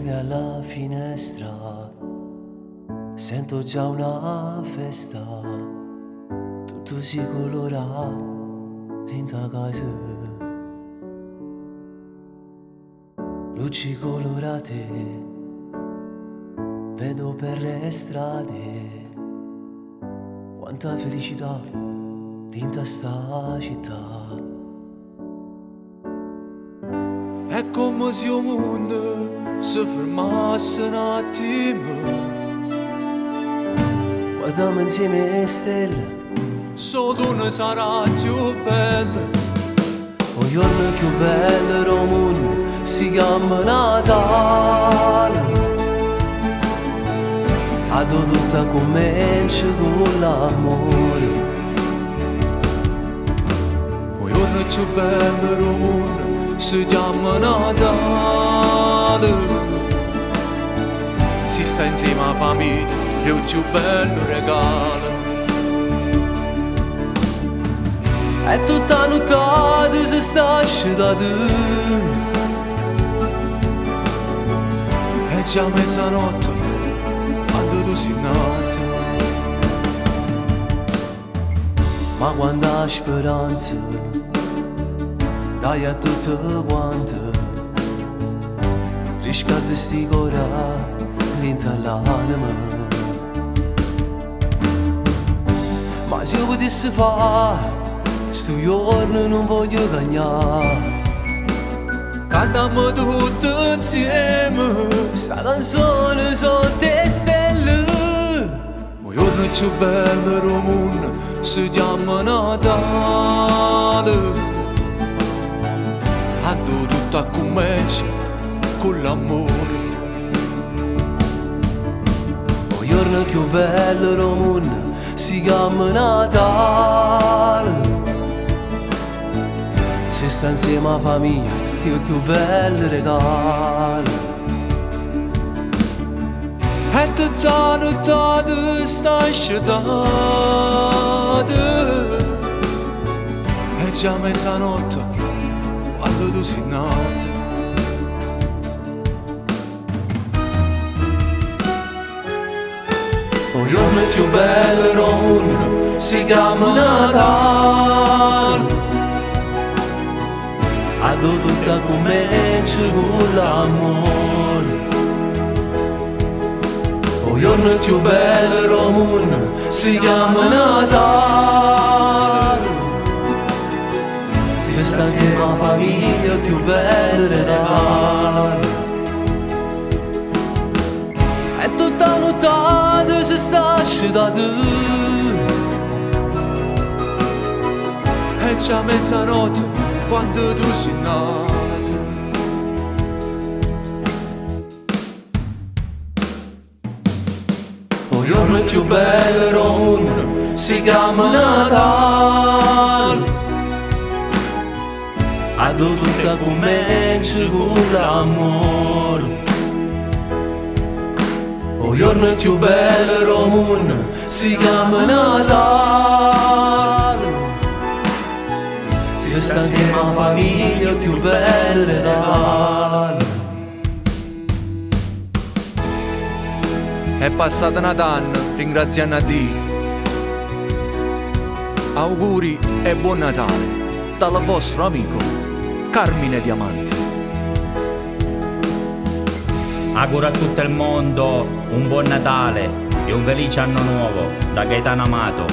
premi alla finestra, sento già una festa, tutto si colora in ta casa. Luci colorate vedo per le strade, quanta felicità in sta città. È come se il mondo si fermasse un attimo. Guardiamo insieme le stelle, Solo una sarà più bella. un giorno più bello del mondo si chiama Natale. A tutto comincia con l'amore. Il giorno più bello del mondo si chiama Natale. Si sta insieme alla famiglia, è il più bello regalo. È tutta nottata se sta asciugata, È già mezzanotte quando tu sei nata. ma quanta speranza dai a tutte quante. Riscalda sti cora dentro l'anima. Ma se io potessi fare sto giorno non voglio cagnare. Cantiamo tutti insieme. Sta canzone sono te stelle. Il giorno più bello del mondo si chiama Natale. Quando tutto comincia con l'amore. Il giorno più bello del mondo si chiama Natale. Se sta insieme alla famiglia, il più bello regalo. È tutta nottata sta asciugata. È già mezzanotte quando tu sei nata. Il giorno più bello del mondo si chiama Natale. A tutto comincia con l'amore. Il giorno più bello del mondo si chiama Natale. Se sta insieme alla famiglia il più bello regalo. È tutta nottata se sta asciugata. È già mezzanotte quando tu sei nata. Il giorno più bello del mondo si chiama Natale. A tutto comincia con l'amore. Il giorno più bello del mondo si chiama Natale. Se sta insieme alla famiglia il più bello regalo. È passata Natale, ringraziando a Dio. Auguri e buon Natale dal vostro amico Carmine Diamanti. Auguro a tutto il mondo un buon Natale e un felice anno nuovo da Gaetano Amato.